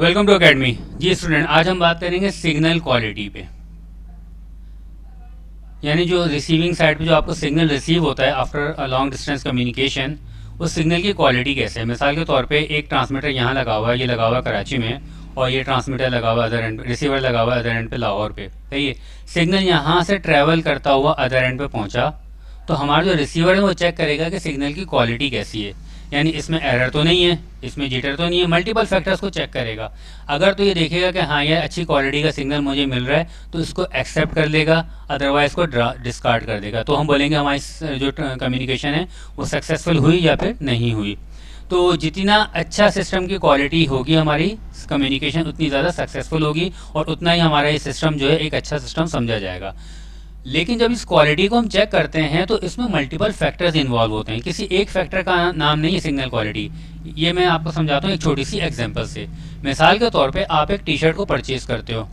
Welcome to academy. जी student, आज हम बात करेंगे सिग्नल क्वालिटी पे। यानी जो रिसीविंग साइड पे जो आपको सिग्नल रिसीव होता है after a long distance communication, उस सिग्नल की क्वालिटी कैसे है। मिसाल के तौर पे एक ट्रांसमीटर यहाँ लगा हुआ है, ये लगा हुआ है कराची में, और ये ट्रांसमीटर लगा हुआ है अदर एंड, रिसीवर लगा हुआ है अदर एंड पे लाहौर पे। सही है। सिग्नल यहाँ से ट्रैवल करता हुआ अदर एंड पे पहुँचा, तो हमारा जो रिसीवर है वो चेक करेगा कि सिग्नल की क्वालिटी कैसी है। यानी इसमें एरर तो नहीं है, इसमें जिटर तो नहीं है, मल्टीपल फैक्टर्स को चेक करेगा। अगर तो ये देखेगा कि हाँ ये अच्छी क्वालिटी का सिग्नल मुझे मिल रहा है, तो इसको एक्सेप्ट कर लेगा, अदरवाइज को डिस्कार्ड कर देगा। तो हम बोलेंगे हमारी जो कम्युनिकेशन है वो सक्सेसफुल हुई या फिर नहीं हुई। तो जितना अच्छा सिस्टम की क्वालिटी होगी हमारी कम्युनिकेशन, उतनी ज़्यादा सक्सेसफुल होगी और उतना ही हमारा ये सिस्टम जो है एक अच्छा सिस्टम समझा जाएगा। लेकिन जब इस क्वालिटी को हम चेक करते हैं तो इसमें मल्टीपल फैक्टर्स इन्वॉल्व होते हैं, किसी एक फैक्टर का नाम नहीं है सिग्नल क्वालिटी। ये मैं आपको समझाता हूँ एक छोटी सी एग्जांपल से। मिसाल के तौर पे आप एक टी शर्ट को परचेज़ करते हो।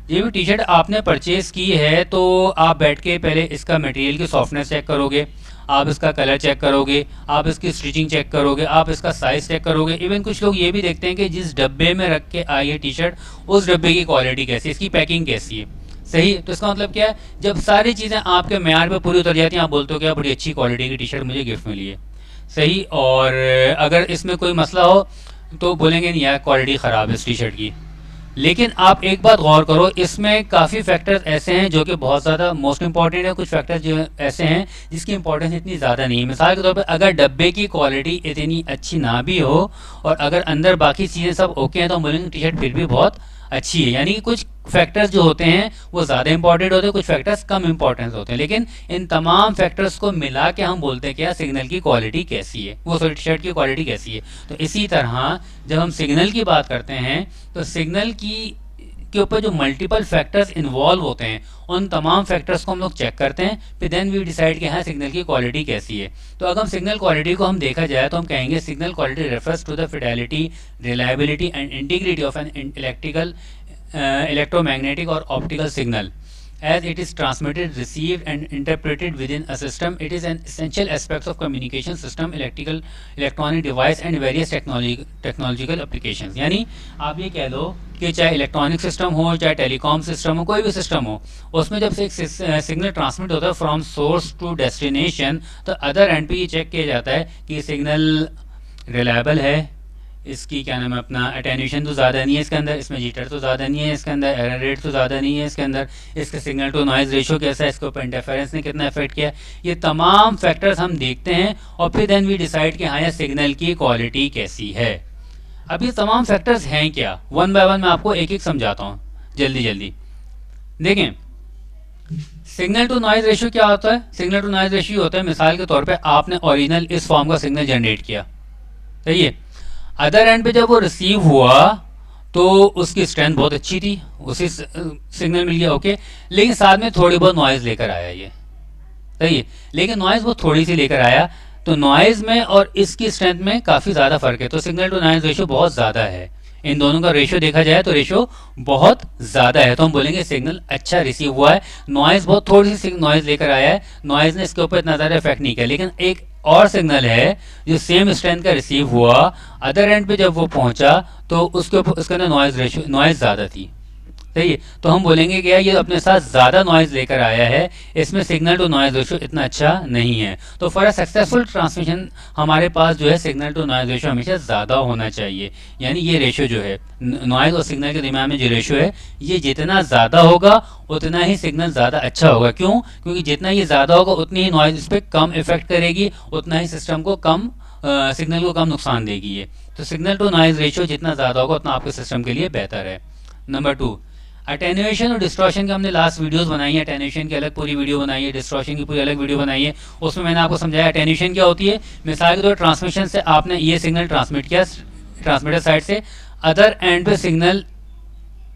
ये भी टी शर्ट आपने परचेज़ की है तो आप बैठ के पहले इसका मटेरियल की सॉफ्टनेस चेक करोगे, आप इसका कलर चेक करोगे, आप इसकी स्टिचिंग चेक करोगे, आप इसका साइज़ चेक करोगे। इवन कुछ लोग ये भी देखते हैं कि जिस डब्बे में रख के आई है टी शर्ट, उस डब्बे की क्वालिटी कैसी है, इसकी पैकिंग कैसी है। सही। तो इसका मतलब क्या है, जब सारी चीज़ें आपके म्यार पे पूरी उतर जाती हैं, आप बोलते हो कि बड़ी अच्छी क्वालिटी की टी शर्ट मुझे गिफ्ट मिली है। सही। और अगर इसमें कोई मसला हो तो बोलेंगे नहीं यार क्वालिटी ख़राब है इस टी शर्ट की। लेकिन आप एक बात गौर करो, इसमें काफ़ी फैक्टर्स ऐसे हैं जो कि बहुत ज़्यादा मोस्ट इंपॉर्टेंट है, कुछ फैक्टर्स जो ऐसे हैं जिसकी इंपॉर्टेंस इतनी ज़्यादा नहीं है। मिसाल के तौर पे अगर डब्बे की क्वालिटी इतनी अच्छी ना भी हो और अगर अंदर बाकी चीज़ें सब ओके हैं, तो हम बोलेंगे टी शर्ट फिर भी बहुत अच्छी है। यानी कि कुछ फैक्टर्स जो होते हैं वो ज़्यादा इंपॉर्टेंट होते हैं, कुछ फैक्टर्स कम इंपॉर्टेंस होते हैं, लेकिन इन तमाम फैक्टर्स को मिला के हम बोलते हैं क्या, सिग्नल की क्वालिटी कैसी है, वो सॉरी टी शर्ट की क्वालिटी कैसी है। तो इसी तरह जब हम सिग्नल की बात करते हैं तो सिग्नल की के ऊपर जो मल्टीपल फैक्टर्स इन्वॉल्व होते हैं, उन तमाम फैक्टर्स को हम लोग चेक करते हैं, फिर देन वी डिसाइड कि हाँ सिग्नल की क्वालिटी कैसी है। तो अगर हम सिग्नल क्वालिटी को हम देखा जाए तो हम कहेंगे signal quality refers to the fidelity, reliability and integrity of an electrical electromagnetic or optical signal as it is transmitted, received and interpreted within a system. It is an essential aspect of communication system, electronic device and various technological applications. यानी आप ये कह लो कि चाहे electronic system हो, चाहे telecom system हो, कोई भी सिस्टम हो, उसमें जब से एक सिग्नल ट्रांसमिट होता है फ्रॉम सोर्स टू डेस्टिनेशन, तो अदर एंड पे ये चेक किया जाता है कि सिग्नल रिलायबल है, इसकी क्या नाम है अपना अटेन्यूएशन तो ज़्यादा नहीं है इसके अंदर, इसमें जीटर तो ज़्यादा नहीं है इसके अंदर, एरर रेट तो ज़्यादा नहीं है इसके अंदर, इसका सिग्नल टू नॉइज़ रेशो कैसा है, इसके ऊपर इंटरफेरेंस ने कितना इफेक्ट किया। ये तमाम फैक्टर्स हम देखते हैं और फिर देन वी डिसाइड कि हाँ यह सिग्नल की क्वालिटी कैसी है। अब ये तमाम फैक्टर्स हैं क्या, वन बाय वन मैं आपको एक एक समझाता हूँ जल्दी जल्दी। देखें सिग्नल टू नॉइज़ रेशो क्या होता है। सिग्नल टू नॉइज़ रेशो होता है, मिसाल के तौर पर आपने ओरिजिनल इस फॉर्म का सिग्नल जनरेट किया, सही है। अदर एंड पे जब वो रिसीव हुआ तो उसकी स्ट्रेंथ बहुत अच्छी थी, उसी सिग्नल मिल गया, ओके। लेकिन साथ में थोड़ी बहुत नॉइज़ लेकर आया ये, सही है। लेकिन नॉइज़ वो थोड़ी सी लेकर आया, तो नॉइज़ में और इसकी स्ट्रेंथ में काफ़ी ज़्यादा फ़र्क है। तो सिग्नल टू नॉइज़ रेशो बहुत ज़्यादा है, इन दोनों का रेशो देखा जाए तो रेशो बहुत ज़्यादा है, तो हम बोलेंगे सिग्नल अच्छा रिसीव हुआ है। नॉइज़ बहुत थोड़ी सी नॉइज़ लेकर आया है, नॉइज़ ने इसके ऊपर इतना ज़्यादा इफेक्ट नहीं किया। लेकिन एक और सिग्नल है जो सेम स्ट्रेंथ का रिसीव हुआ, अदर एंड पे जब वो पहुंचा तो उसके ऊपर उसके अंदर नॉइज़ ज़्यादा थी, सही है। तो हम बोलेंगे कि यार ये अपने साथ ज़्यादा नॉइज़ लेकर आया है, इसमें सिग्नल टू नॉइज़ रेशो इतना अच्छा नहीं है। तो फॉर अ सक्सेसफुल ट्रांसमिशन हमारे पास जो है सिग्नल टू नॉइज़ रेशो हमेशा ज़्यादा होना चाहिए। यानी ये रेशो जो है नॉइज़ और सिग्नल के दरमियान में जो रेशो है, ये जितना ज़्यादा होगा उतना ही सिग्नल ज़्यादा अच्छा होगा। क्यों? क्योंकि जितना ये ज़्यादा होगा उतनी ही नॉइज़ इस पर कम इफेक्ट करेगी, उतना ही सिस्टम को कम सिग्नल को कम नुकसान देगी ये। तो सिग्नल टू नॉइज़ रेशो जितना ज़्यादा होगा उतना आपके सिस्टम के लिए बेहतर है। नंबर 2, अटेन्यूएशन और डिस्टॉर्शन की हमने लास्ट वीडियोस बनाई है। अटेन्यूएशन की अलग पूरी वीडियो बनाई है, डिस्टॉर्शन की पूरी अलग वीडियो बनाई है। उसमें मैंने आपको समझाया अटेन्यूएशन क्या होती है। मिसाल के तौर ट्रांसमिशन से आपने ये सिग्नल ट्रांसमिट किया ट्रांसमीटर साइड से, अदर एंड पे सिग्नल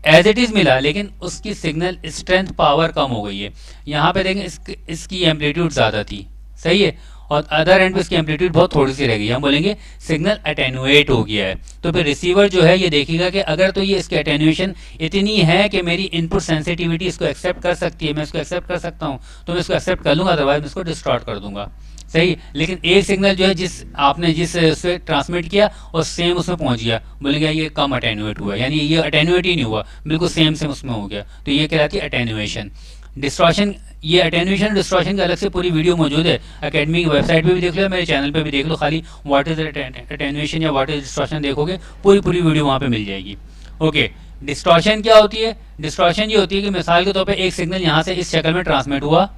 एज इट इज़ मिला, लेकिन उसकी सिग्नल स्ट्रेंथ पावर कम हो गई है। यहाँ पे देखें इसकी एम्पलीट्यूड ज़्यादा थी, सही है, और अदर एंड पे इसकी एम्पलीट्यूड बहुत थोड़ी सी रह गई। हम बोलेंगे सिग्नल अटेनुएट हो गया है। तो फिर रिसीवर जो है ये देखेगा कि अगर तो ये इसकी अटेनुएशन इतनी है कि मेरी इनपुट सेंसिटिविटी इसको एक्सेप्ट कर सकती है, मैं इसको एक्सेप्ट कर सकता हूँ, तो मैं इसको एक्सेप्ट कर लूँगा, अदरवाइज मैं इसको डिस्टॉर्ट कर दूंगा। सही। लेकिन एक सिग्नल जो है आपने जिस उससे ट्रांसमिट किया और सेम उसमें पहुंच गया, बोलेंगे ये कम अटेन्यूएट हुआ, यानी ये अटेन्यूएट ही नहीं हुआ, बिल्कुल सेम सेम उसमें हो गया, तो ये कहलाती है अटेन्यूएशन। डिस्टॉर्शन, ये अटेन्यूएशन डिस्टॉर्शन की अलग से पूरी वीडियो मौजूद है, अकेडमी की वेबसाइट पे भी देख लो, मेरे चैनल पे भी देख लो, खाली व्हाट इज अटेन्यूएशन या व्हाट इज डिस्टॉर्शन देखोगे, पूरी पूरी वीडियो वहाँ पे मिल जाएगी। ओके, डिस्टॉर्शन क्या होती है? डिस्टॉर्शन ये होती है कि मिसाल के तौर पे एक सिग्नल यहाँ से इस शक्ल में ट्रांसमिट हुआ,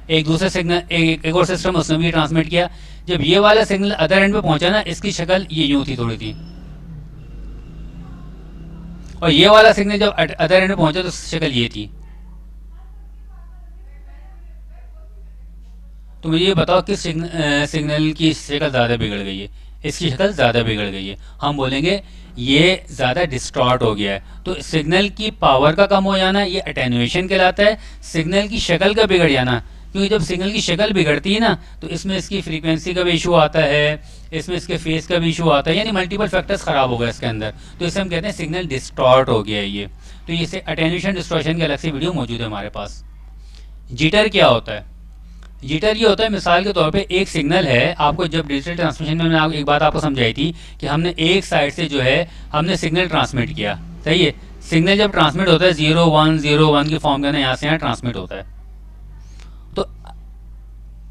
एक दूसरे सिग्नल एक और सिस्टम उसने भी ट्रांसमिट किया, जब ये वाला सिग्नल अदर एंड पे पहुंचा ना, इसकी शक्ल ये यूं थी, थोड़ी थी, और ये वाला सिग्नल जब अदर एंड पे पहुंचा तो शक्ल ये थी। तो मुझे ये बताओ किस सिग्नल की शक्ल ज़्यादा बिगड़ गई है? इसकी शक्ल ज़्यादा बिगड़ गई है, हम बोलेंगे ये ज़्यादा डिस्टॉर्ट हो गया है। तो सिग्नल की पावर का कम हो जाना ये अटेन्यूएशन कहलाता है, सिग्नल की शक्ल का बिगड़ जाना, क्योंकि जब सिग्नल की शक्ल बिगड़ती है ना तो इसमें इसकी फ्रीक्वेंसी का भी इशू आता है, इसमें इसके फेस का भी इशू आता है, यानी मल्टीपल फैक्टर्स ख़राब हो गए इसके अंदर, तो इसे हम कहते हैं सिग्नल डिस्टॉर्ट हो गया है ये। तो इसे अटेन्यूएशन डिस्टॉर्शन की अलग से वीडियो मौजूद है हमारे पास। जिटर क्या होता है? जिटर ये होता है, मिसाल के तौर पे एक सिग्नल है, आपको जब डिजिटल ट्रांसमिशन में मैंने एक बात आपको समझाई थी कि हमने एक साइड से जो है हमने सिग्नल ट्रांसमिट किया, सही है। सिग्नल जब ट्रांसमिट होता है 0101 की फॉर्म के अंदर यहाँ से यहाँ ट्रांसमिट होता है, तो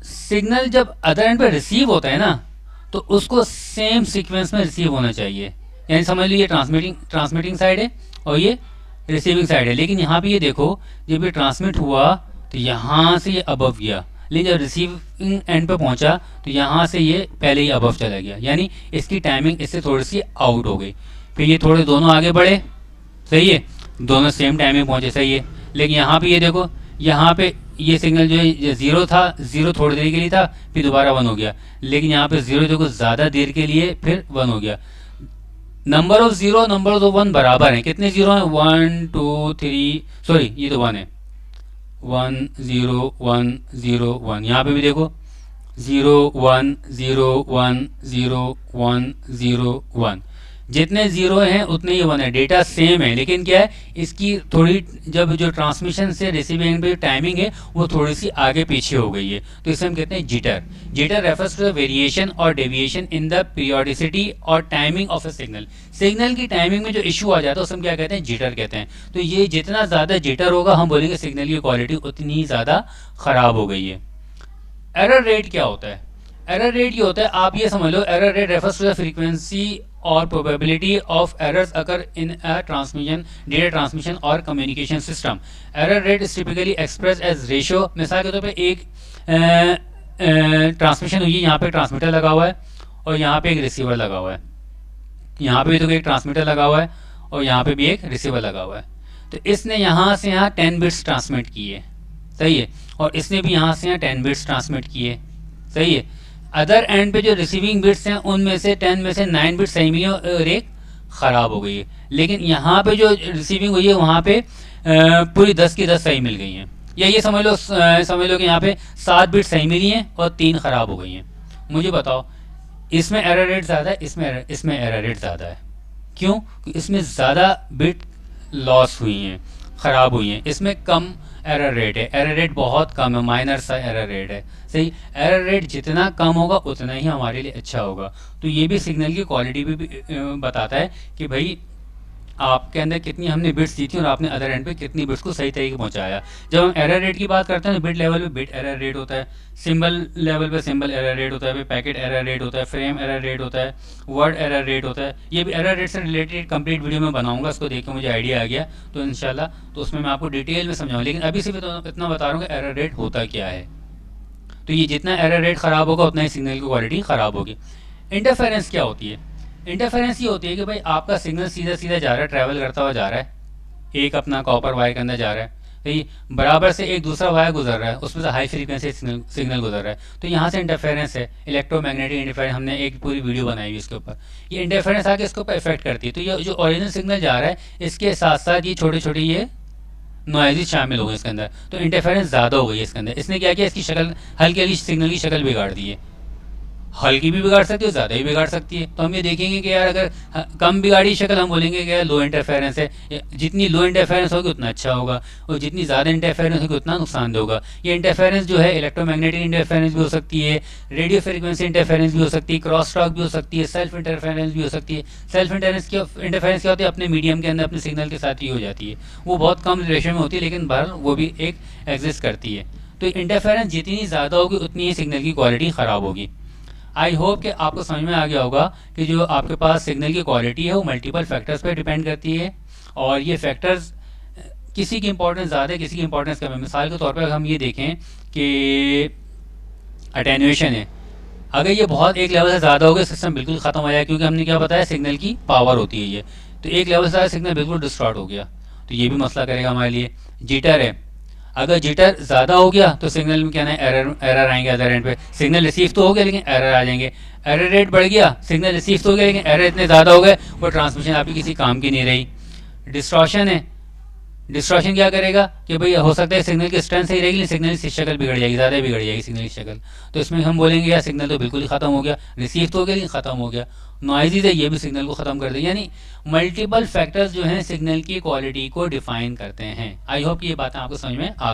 सिग्नल जब अदर एंड पे रिसीव होता है ना तो उसको सेम सीक्वेंस में रिसीव होना चाहिए, यानी समझ लीजिए ट्रांसमिटिंग साइड है और ये रिसीविंग साइड है, लेकिन यहाँ पे ये देखो जब ये ट्रांसमिट हुआ तो यहाँ से ये अबव गया, लेकिन जब रिसीविंग एंड पे पहुंचा तो यहाँ से ये पहले ही अबव चला गया, यानी इसकी टाइमिंग इससे थोड़ी सी आउट हो गई। फिर ये थोड़े दोनों आगे बढ़े, सही है, दोनों सेम टाइम में पहुंचे, सही है। लेकिन यहाँ पे ये देखो, यहाँ पे ये सिग्नल जो है ज़ीरो था, ज़ीरो थोड़ी देर के लिए था, फिर दोबारा वन हो गया, लेकिन यहाँ पे ज़ीरो देखो ज़्यादा देर के लिए फिर वन हो गया। Number of zero number of one बराबर हैं, कितने ज़ीरो हैं? 1 2 3, सॉरी ये तो वन है, 1 0 1 0 1, यहाँ पे भी देखो 0 1 0 1 0 1 0 1, जितने ज़ीरो हैं उतने ही वन है, डेटा सेम है, लेकिन क्या है इसकी थोड़ी जब जो ट्रांसमिशन से रिसीविंग पे टाइमिंग है वो थोड़ी सी आगे पीछे हो गई है, तो इसे हम कहते हैं jitter. Jitter refers to the variation और डेविएशन इन द पीरियोडिसिटी और timing of a signal. Signal की टाइमिंग में जो इशू आ जाता है उसे हम क्या कहते हैं? जिटर कहते हैं। तो ये जितना ज़्यादा जिटर होगा हम बोलेंगे सिग्नल की क्वालिटी उतनी ही ज़्यादा ख़राब हो गई है। एरर रेट क्या होता है? एरर रेट ये होता है, आप ये समझ लो, error rate refers to the frequency और probability of errors occur in a transmission data transmission और communication system. Error rate is typically express as ratio. मिसाल के तौर पे एक ट्रांसमिशन हुई है, यहाँ पे ट्रांसमीटर लगा हुआ है और यहाँ पे एक रिसीवर लगा हुआ है, यहाँ पे भी तो एक ट्रांसमीटर लगा हुआ है और यहाँ पे भी एक रिसीवर लगा हुआ है। तो इसने यहाँ से यहाँ 10 बिट्स ट्रांसमिट किए, सही है, और इसने भी यहाँ से यहाँ 10 बिट्स ट्रांसमिट किए, सही है। अदर एंड पे जो रिसीविंग बिट्स हैं उनमें से 10 में से 9 बिट्स सही मिली और एक ख़राब हो गई है, लेकिन यहाँ पे जो रिसीविंग हुई है वहाँ पे पूरी 10 की 10 सही मिल गई हैं, या ये समझ लो कि यहाँ पे 7 बिट्स सही मिली हैं और 3 ख़राब हो गई हैं। मुझे बताओ इसमें एरर रेट ज़्यादा है, इसमें एरर रेट ज़्यादा है, क्यों? इसमें ज़्यादा बिट लॉस हुई हैं, ख़राब हुई हैं, इसमें कम एरर रेट है, एरर रेट बहुत कम है, माइनर सा एरर रेट है, सही। एरर रेट जितना कम होगा उतना ही हमारे लिए अच्छा होगा। तो ये भी सिग्नल की क्वालिटी भी बताता है कि भाई आपके अंदर कितनी हमने बिट्स दी थी और आपने अदर एंड पे कितनी बिट्स को सही तरीके पहुंचाया। जब हम एरर रेट की बात करते हैं तो बिट लेवल पे बिट एरर रेट होता है, सिंबल लेवल पे सिंबल एरर रेट होता है, पैकेट एरर रेट होता है, फ्रेम एरर रेट होता है, वर्ड एरर रेट होता है। ये भी एरर रेट से रिलेटेड कंप्लीट वीडियो में बनाऊंगा, उसको देख के मुझे आइडिया आ गया तो इंशाल्लाह तो उसमें मैं आपको डिटेल में समझाऊंगा, लेकिन अभी सिर्फ इतना बता रहा हूँ कि एरर रेट होता क्या है। तो ये जितना एरर रेट ख़राब होगा उतना ही सिग्नल की क्वालिटी ख़राब होगी। इंटरफेरेंस क्या होती है? इंटरफेरेंस ये होती है कि भाई आपका सिग्नल सीधा सीधा जा रहा है, ट्रैवल करता हुआ जा रहा है, एक अपना कॉपर वायर के अंदर जा रहा है, तो ये बराबर से एक दूसरा वायर गुजर रहा है, उसमें से हाई फ्रीक्वेंसी सिग्नल गुजर रहा है, तो यहाँ से इंटरफेरेंस है, इलेक्ट्रोमैग्नेटिक इंटरफेरेंस। हमने एक पूरी वीडियो बनाई हुई इसके ऊपर, ये इंटरफेरेंस आके इसके ऊपर इफेक्ट करती है। तो ये जो ओरिजिनल सिग्नल जा रहा है इसके साथ साथ ये छोटे छोटे ये नॉइज़ शामिल हो गए इसके अंदर, तो इंटरफेरेंस ज़्यादा हो गई है इसके अंदर। इसने क्या किया, इसकी शक्ल हल्की हल्की सिग्नल की शक्ल बिगाड़ दी है, हल्की भी बिगाड़ सकती है, ज़्यादा भी बिगाड़ सकती है। तो हम ये देखेंगे कि यार अगर कम बिगाड़ी शक्ल, हम बोलेंगे कि यार लो इंटरफेरेंस है, जितनी लो इंटरफेरेंस होगी उतना अच्छा होगा, और जितनी ज़्यादा इंटरफेरेंस होगी उतना नुकसानदेह होगा। ये इंटरफेरेंस जो है इलेक्ट्रोमैग्नेटिक इंटरफेरेंस भी हो सकती है, रेडियो फ्रिक्वेंसी इंटरफेरेंस भी हो सकती है, क्रॉस टॉक भी हो सकती है, सेल्फ इंटरफेरेंस भी हो सकती है। सेल्फ इंटरफेरेंस क्या होती है, अपने मीडियम के अंदर अपने सिग्नल के साथ ही हो जाती है, वो बहुत कम रेशो में होती है, लेकिन बहरहाल वो भी एक एग्जिस्ट करती है। तो इंटरफेरेंस जितनी ज़्यादा होगी उतनी ही सिग्नल की क्वालिटी ख़राब होगी। आई होप कि आपको समझ में आ गया होगा कि जो आपके पास सिग्नल की क्वालिटी है वो मल्टीपल फैक्टर्स पे डिपेंड करती है, और ये फैक्टर्स किसी की इंपॉर्टेंस ज़्यादा है, किसी की इंपॉर्टेंस कम है। मिसाल के तौर पर हम ये देखें कि अटेनुएशन है, अगर ये बहुत एक लेवल से ज़्यादा हो गया सिस्टम बिल्कुल ख़त्म हो जाएगा, क्योंकि हमने क्या बताया सिग्नल की पावर होती है ये। तो एक लेवल से ज़्यादा सिग्नल बिल्कुल डिस्टॉर्ट हो गया, तो ये भी मसला करेगा हमारे लिए। जीटर है, अगर जिटर ज़्यादा हो गया तो सिग्नल में क्या ना एरर एरर आएंगे अदर एंड पे। सिग्नल रिसीव तो हो गया लेकिन एरर आ जाएंगे। एरर रेट बढ़ गया, सिग्नल रिसीव तो हो गया लेकिन एरर इतने ज़्यादा हो गए वो ट्रांसमिशन आपकी किसी काम की नहीं रही। डिस्ट्रॉशन है, डिस्ट्रॉशन क्या करेगा कि भाई हो सकता है सिग्नल की स्ट्रेंथ सही रहेगी लेकिन सिग्नल की शक्ल बिगड़ जाएगी, ज़्यादा बिगड़ जाएगी सिग्नल की शक्ल। तो इसमें हम बोलेंगे यार सिग्नल तो बिल्कुल ही ख़त्म हो गया, रिसीव तो हो गया लेकिन ख़त्म हो गया। नॉइज़ है, ये भी सिग्नल को ख़त्म कर देगा। यानी मल्टीपल फैक्टर्स जो हैं सिग्नल की क्वालिटी को डिफाइन करते हैं। आई होप ये बातें आपको समझ में आ गई।